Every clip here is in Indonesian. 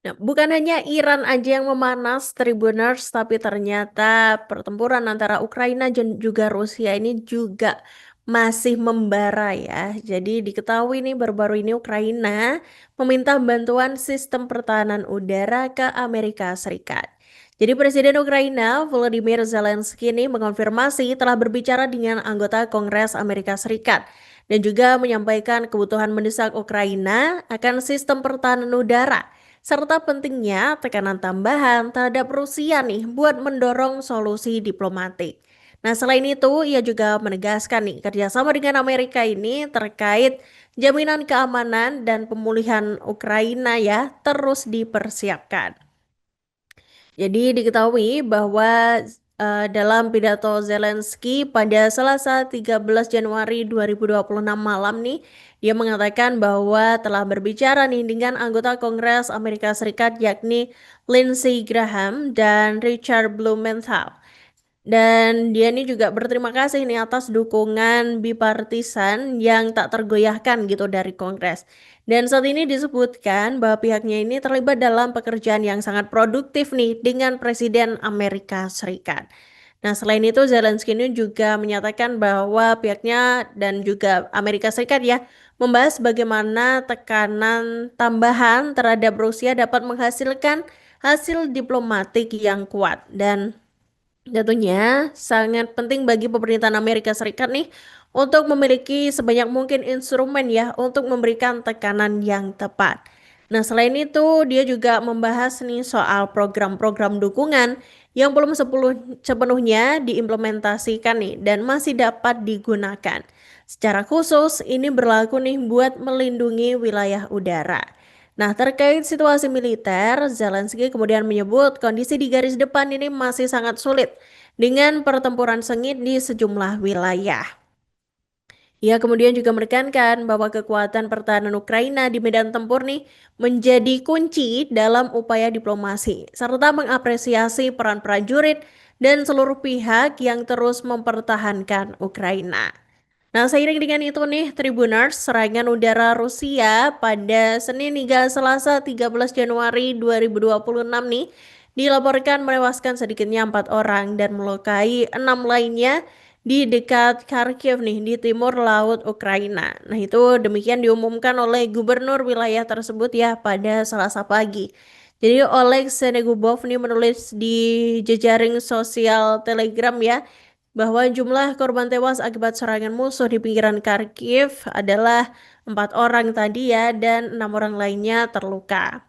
Nah, bukan hanya Iran aja yang memanas Tribuners, tapi ternyata pertempuran antara Ukraina dan juga Rusia ini juga masih membara ya. Jadi diketahui nih baru-baru ini Ukraina meminta bantuan sistem pertahanan udara ke Amerika Serikat. Jadi Presiden Ukraina Volodymyr Zelensky ini mengonfirmasi telah berbicara dengan anggota Kongres Amerika Serikat dan juga menyampaikan kebutuhan mendesak Ukraina akan sistem pertahanan udara serta pentingnya tekanan tambahan terhadap Rusia nih buat mendorong solusi diplomatik. Nah, selain itu, ia juga menegaskan nih kerjasama dengan Amerika ini terkait jaminan keamanan dan pemulihan Ukraina ya terus dipersiapkan. Jadi diketahui bahwa dalam pidato Zelensky pada Selasa 13 Januari 2026 malam nih, dia mengatakan bahwa telah berbicara nih dengan anggota Kongres Amerika Serikat yakni Lindsey Graham dan Richard Blumenthal. Dan dia ini juga berterima kasih nih atas dukungan bipartisan yang tak tergoyahkan gitu dari Kongres. Dan saat ini disebutkan bahwa pihaknya ini terlibat dalam pekerjaan yang sangat produktif nih dengan Presiden Amerika Serikat. Nah, selain itu Zelensky ini juga menyatakan bahwa pihaknya dan juga Amerika Serikat ya membahas bagaimana tekanan tambahan terhadap Rusia dapat menghasilkan hasil diplomatik yang kuat dan tentunya sangat penting bagi pemerintahan Amerika Serikat nih untuk memiliki sebanyak mungkin instrumen ya untuk memberikan tekanan yang tepat. Nah, selain itu dia juga membahas nih soal program-program dukungan yang belum sepenuhnya diimplementasikan nih dan masih dapat digunakan. Secara khusus ini berlaku nih buat melindungi wilayah udara. Nah, terkait situasi militer, Zelensky kemudian menyebut kondisi di garis depan ini masih sangat sulit dengan pertempuran sengit di sejumlah wilayah. Ia kemudian juga menekankan bahwa kekuatan pertahanan Ukraina di medan tempur nih menjadi kunci dalam upaya diplomasi, serta mengapresiasi peran prajurit dan seluruh pihak yang terus mempertahankan Ukraina. Nah, seiring dengan itu nih, Tribuners, serangan udara Rusia pada Senin hingga Selasa 13 Januari 2026 nih, dilaporkan menewaskan sedikitnya 4 orang dan melukai 6 lainnya di dekat Kharkiv nih, di timur laut Ukraina. Nah, itu demikian diumumkan oleh gubernur wilayah tersebut ya pada Selasa pagi. Jadi Oleg Senegubov nih menulis di jejaring sosial Telegram ya, bahwa jumlah korban tewas akibat serangan musuh di pinggiran Kharkiv adalah 4 orang tadi ya dan 6 orang lainnya terluka.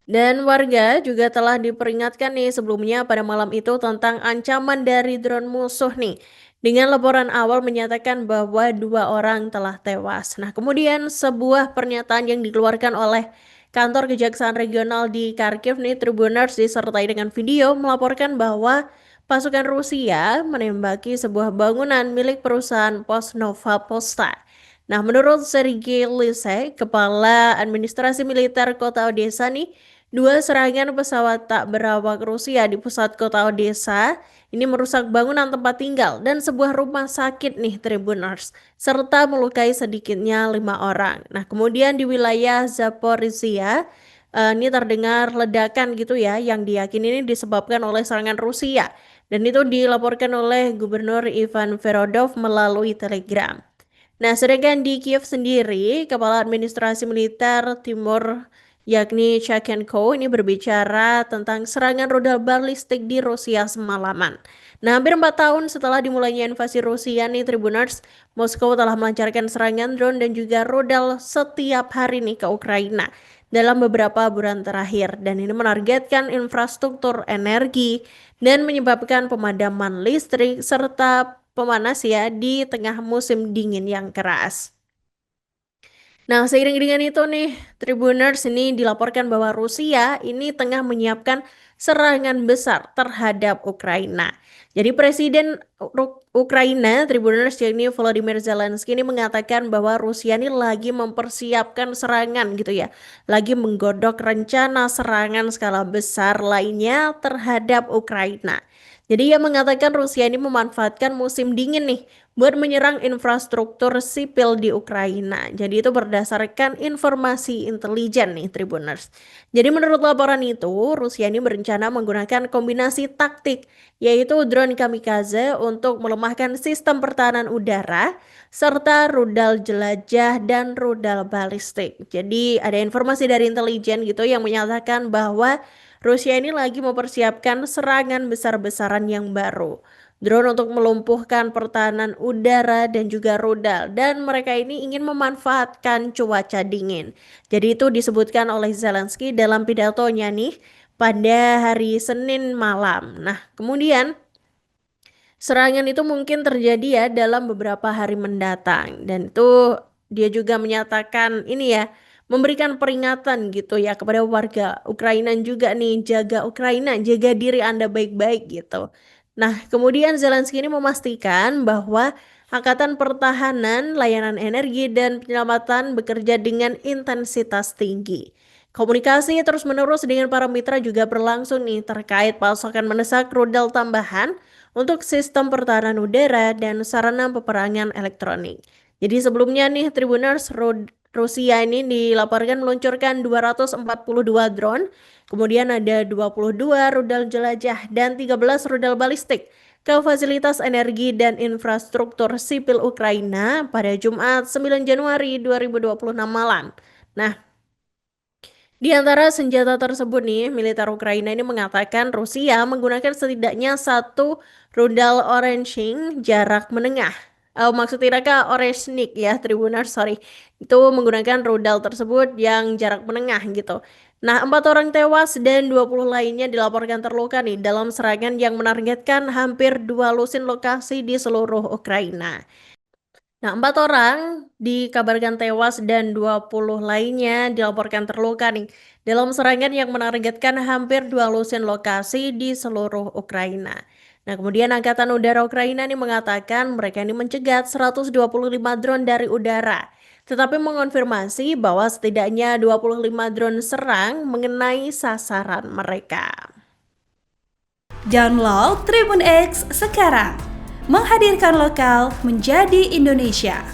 Dan warga juga telah diperingatkan nih sebelumnya pada malam itu tentang ancaman dari drone musuh nih. Dengan laporan awal menyatakan bahwa 2 orang telah tewas. Nah, kemudian sebuah pernyataan yang dikeluarkan oleh kantor kejaksaan regional di Kharkiv nih, Tribuners disertai dengan video melaporkan bahwa pasukan Rusia menembaki sebuah bangunan milik perusahaan Pos Nova Posta. Nah, menurut Sergei Lisek, kepala administrasi militer kota Odessa nih, 2 serangan pesawat tak berawak Rusia di pusat kota Odessa ini merusak bangunan tempat tinggal dan sebuah rumah sakit nih Tribuners, serta melukai sedikitnya 5 orang. Nah, kemudian di wilayah Zaporizhia, ini terdengar ledakan gitu ya yang diyakini ini disebabkan oleh serangan Rusia. Dan itu dilaporkan oleh Gubernur Ivan Ferodov melalui Telegram. Nah, sedangkan di Kiev sendiri, Kepala Administrasi Militer Timur yakni Chakhenko ini berbicara tentang serangan rudal balistik di Rusia semalaman. Nah, hampir 4 tahun setelah dimulainya invasi Rusia nih Tribuners, Moskow telah melancarkan serangan drone dan juga rudal setiap hari nih ke Ukraina dalam beberapa bulan terakhir dan ini menargetkan infrastruktur energi dan menyebabkan pemadaman listrik serta pemanas ya di tengah musim dingin yang keras. Nah, seiring dengan itu nih, Tribuners ini dilaporkan bahwa Rusia ini tengah menyiapkan serangan besar terhadap Ukraina. Jadi Presiden Ukraina, Tribuners yakni Volodymyr Zelensky ini mengatakan bahwa Rusia ini lagi mempersiapkan serangan gitu ya. Lagi menggodok rencana serangan skala besar lainnya terhadap Ukraina. Jadi ia mengatakan Rusia ini memanfaatkan musim dingin nih buat menyerang infrastruktur sipil di Ukraina. Jadi itu berdasarkan informasi intelijen nih Tribuners. Jadi menurut laporan itu, Rusia ini berencana menggunakan kombinasi taktik, yaitu drone kamikaze untuk melemahkan sistem pertahanan udara, serta rudal jelajah dan rudal balistik. Jadi ada informasi dari intelijen gitu yang menyatakan bahwa Rusia ini lagi mempersiapkan serangan besar-besaran yang baru. Drone untuk melumpuhkan pertahanan udara dan juga rudal. Dan mereka ini ingin memanfaatkan cuaca dingin. Jadi itu disebutkan oleh Zelensky dalam pidatonya nih pada hari Senin malam. Nah, kemudian serangan itu mungkin terjadi ya dalam beberapa hari mendatang dan itu dia juga menyatakan ini ya memberikan peringatan gitu ya kepada warga Ukraina juga nih jaga Ukraina, jaga diri Anda baik-baik gitu. Nah, kemudian Zelensky ini memastikan bahwa Angkatan Pertahanan, Layanan Energi dan Penyelamatan bekerja dengan intensitas tinggi. Komunikasi terus-menerus dengan para mitra juga berlangsung nih terkait pasokan mendesak rudal tambahan untuk sistem pertahanan udara dan sarana peperangan elektronik. Jadi sebelumnya nih Tribuners Rusia ini dilaporkan meluncurkan 242 drone, kemudian ada 22 rudal jelajah dan 13 rudal balistik ke fasilitas energi dan infrastruktur sipil Ukraina pada Jumat 9 Januari 2026 malam. Nah, di antara senjata tersebut nih, militer Ukraina ini mengatakan Rusia menggunakan setidaknya satu rudal Oreshnik jarak menengah. Maksud mereka Oreshnik ya, Tribuners, sorry. Itu menggunakan rudal tersebut yang jarak menengah gitu. Nah, 4 orang tewas dan 20 lainnya dilaporkan terluka nih dalam serangan yang menargetkan hampir 2 lusin lokasi di seluruh Ukraina. Nah, 4 orang dikabarkan tewas dan 20 lainnya dilaporkan terluka nih dalam serangan yang menargetkan hampir 2 lusin lokasi di seluruh Ukraina. Nah, kemudian Angkatan Udara Ukraina ini mengatakan mereka ini mencegat 125 drone dari udara, tetapi mengonfirmasi bahwa setidaknya 25 drone serang mengenai sasaran mereka. Download Tribun X sekarang, menghadirkan lokal menjadi Indonesia.